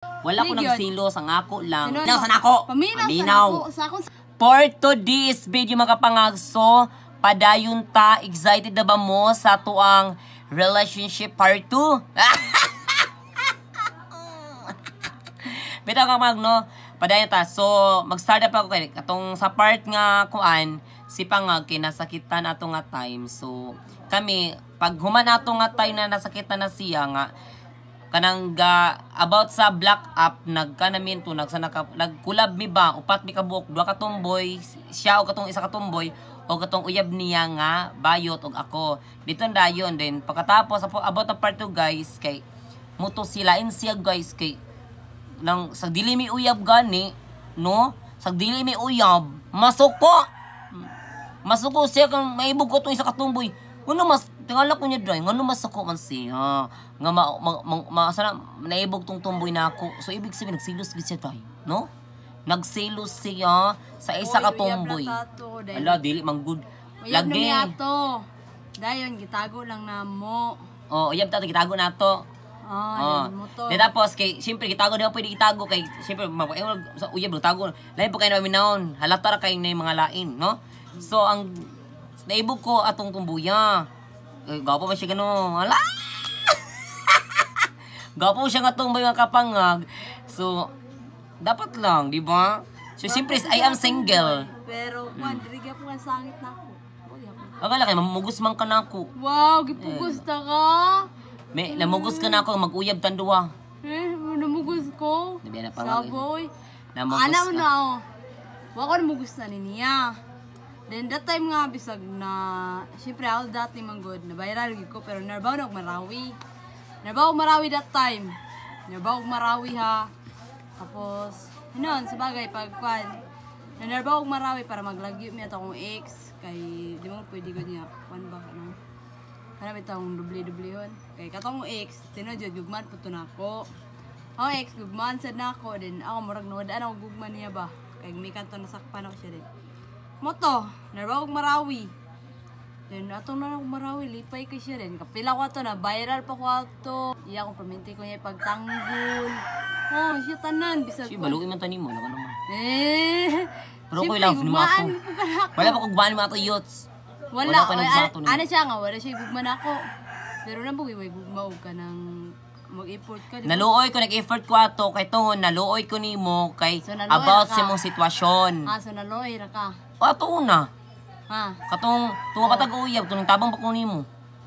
Wala ko nagsilos, ang ako lang. Sino Paminaw no? sa nako. Paminaw sa ako. For today's video mga kapangagso, padayon ta, excited na ba mo sa tuang relationship part 2? Bitaw ka no? Padayon ta. So, mag-start up ako kay katong sa part nga kuan, si Pangag kinasakitan ato nga time. So, kami pag human ato nga time na nasakitan na siya nga kanang about sa black up nagkanamin to nagkulab mi ba upat mi kabuok duha ka tomboy siya o katong isa ka tomboy o katong uyab niya nga bayot og ako dito dayon din pagkatapos about the part 2 guys kay muto sila siya guys kay nang sa dili mi uyab gani no sa dili mi uyab masuko siya kang maibog ko tong isa ka tomboy kuno mas tingala ko niya dry ngano masako man siya nga sana naibog tong tumboy na ako so ibig sabihin nagsilos gid siya dry no nagsilos siya sa isa ka tumboy ala dili man good lagi ato dayon gitago lang namo uyab ta gitago nato motor. Tapos kay syempre gitago na pwede itago kay syempre sa uyab tago lain pa kay na minahon halata ra kay na mga lain no so ang naibog ko atong tumbuya gapo ba siya gano'n? Ala! Gapo siya nga itong mga kapangag. So, dapat lang, di ba? So, siyempre, I am single. Pero, dirigya po ang sangit na ako. Akala kayo, mamugos man ka na ako. Wow, gipugos na ka? May, namugos ka na ako, mag-uyab tanduwa. Namugos ko? Saboy. Namugos ka. Ano na ako? Wako namugos na niya. Then that time nga bisag na syempre all dati man good na viral gid ko pero narbaw na og marawi. Narbaw og marawi that time. Narbaw og marawi ha. Tapos hinon sa bagay pagkuan. Narbaw og marawi para maglagyo mi ato akong ex kay di mo pwede gud niya kuan ba no. Kana bitong dubli hon. Kay katong ex tinodjud gugman puto nako. Ang ex gugman sad nako then ako murag nuwad ana og gugman niya ba. Kay mi kanto nasakpan ako siya din. Moto, narbaw og marawi. Then atong na marawi lipay kay siya rin. Kapila ko ato na viral pa ko ato. Iya ko perminti ko niya pagtanggol. Siya tanan bisag ko. Si balugi man tani mo na naman. Pero ko Siyempre, lang ni mato. Wala pa ko gubaan ni mato youths. Wala ana siya nga wala siya gugman ako. Pero na bugi way gugmaog ka nang mag-effort ka. Naluoy ko nag-effort ko ato kay tuhon naluoy ko nimo kay so, about sa imong sitwasyon. So naluoy ra ka. Ato una. Katong tuwa pa tag-uyab tunong tabang pa ko nimo.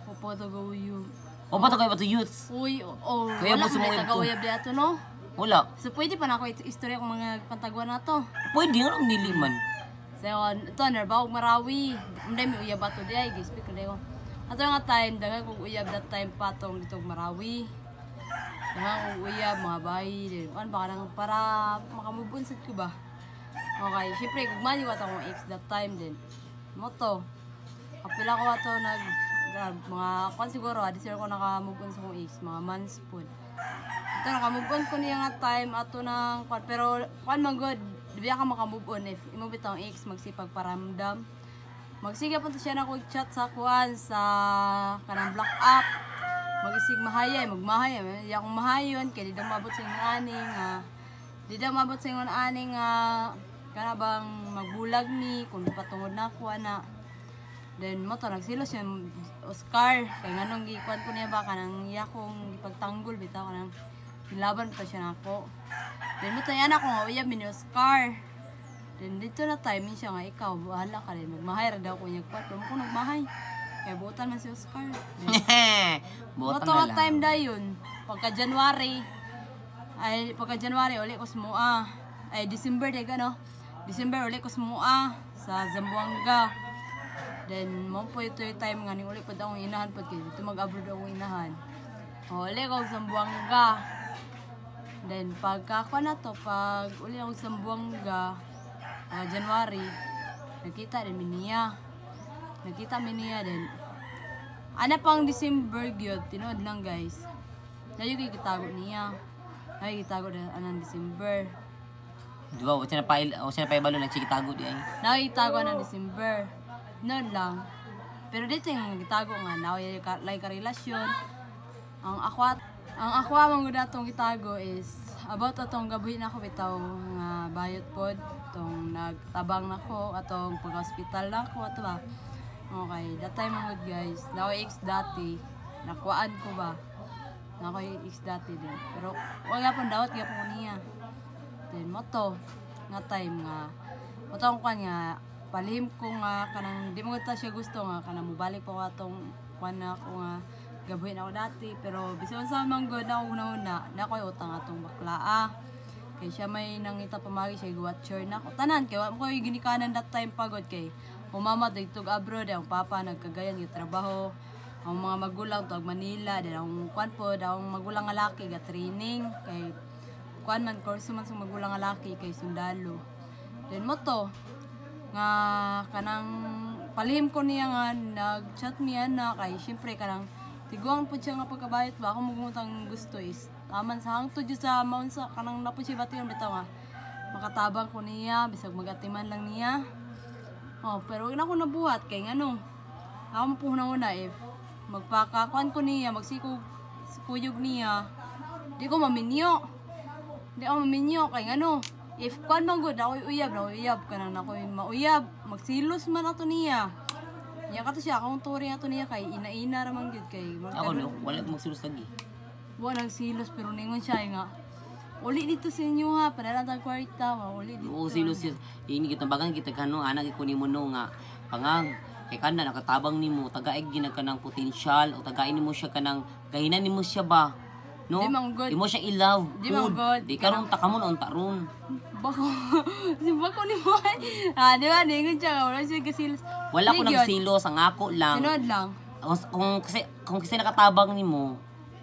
Opo tag-uyab. Opo tag-uyab to youths. Uy, kaya wala mo sumuyab to. Tag-uyab di ato no? Wala. So pwede pa na ako istorya kung mga pantagwan na to. Pwede nga nang diliman. So ito narbaw og marawi. Unday mi uyab ato di ay speak ko dayo. Ato nga time dagan kog uyab that time patong dito marawi. Dagan kog uyab mga bayi din. Ano ba kanang para makamubunsit ko ba? Okay, syempre gugmani ko akong ex that time din. Moto. Kapila ko ato mga kwan siguro, this year ko naka-move on sa akong ex, mga months po. Ito naka-move on ko niya nga time ato ng kwan, pero kwan man good, di ba ka maka-move on if imove itong ex magsipag paramdam. Magsiga po siya na chat sa kwan sa kanang block up. Mag-isig mahayay, magmahayay. Di akong mahayon, kaya di daw mabot sa yung aning di daw mabot sa yung aning kana bang magbulag ni kung patungod na ako ana. Then mo to nagsilos yung Oscar kay nganong gikuan ko niya ba kanang iya kong ipagtanggol bitaw kanang nilaban pa siya nako. Then mo to yan ako nga uyab ni Oscar. Then dito na time siya nga ikaw bahala ka rin magmahay ra daw ko niya kwat ko nagmahay. Kay butan man si Oscar. Butan na lang. Time dayon pagka January uli ko sumua. Ay December day gano. December uli ko sumua sa Zamboanga. Then mo po ito yung time nga ni uli pa akong inahan po kaya dito mag-abroad akong inahan. Uli ko sa Zamboanga. Then pagka ako na to, pag uli ako sa Zamboanga January, nakita din niya. Nakita niya din. Ana pang December gyud tinood lang guys. Dayo kay kitago niya. Ay kitago na anang December. Di ba, o siya na paibalo nagsikitago di ay. Nakitago ng December. Noon lang. Pero dito yung gitago nga, naway ka relasyon. Ang akwa mong datong gitago is about atong gabi na ako bitaw nga bayot pod tong nagtabang nako atong pag-hospital nako ato ba. Okay, that time mga guys, na ex dati nakuan ko ba. Na ako ex dati din. Pero wala pang dawat gyapon ko niya. Then mo to nga time nga mo ko nga palihim ko nga kanang di mo ta siya gusto nga kanang mobalik po atong kuan na ako nga gabuhin ako dati, pero bisan sa manggod na una-una na ko utang atong bakla kay siya may nangita pamagi siya watcher na ko tanan kay wa ko ginikanan that time pagod kay umama dagtog abroad ang papa nagkagayan yung trabaho ang mga magulang tog Manila din ang kuan po daw magulang nga laki ga training kay kuan man course man sa magulang nga laki kay sundalo then mo to nga kanang palihim ko niya nga nag-chat niya na kay syempre kanang tiguang po siya nga pagkabayot ba ako magumutang gusto is aman sa hangtod sa maun sa kanang napo siya bati yung bitaw nga makatabang ko niya bisag magatiman lang niya pero wag na ako nabuhat kay ngano ako mo po una if magpakakuan ko niya magsikog kuyog niya di ako maminyo kay ngano if kuan man good ako uyab kanang ako mauyab magsilos man ato niya. Ya kato siya akong turing ato niya kay ina-ina ra man gyud kay. Ako no, wala magsilos lagi. Wa nagsilos pero ningon siya nga. Uli dito sa inyo ha, para lang tag kwarta, uli dito. Oo, silos siya. Ini kita bagan kita kano anak ikunin mo no nga pangag kay kana nakatabang nimo tagaig ginag kanang potensyal o tagain nimo siya kanang kahinan nimo siya ba. No? Di mo siya i-love. Di karon ta kamon unta ron. Bako ni mo. Di ba ningon siya wala siya kasilos. Wala ko nagsilos ang ako lang. Sunod lang. Kung kasi nakatabang nimo,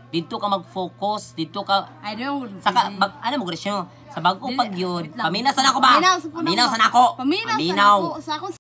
dito ka mag-focus, dito ka I don't saka ano mo gresyo sa bago pagyod. Paminaw sa nako ba? Paminaw sa nako. Paminaw sa ako.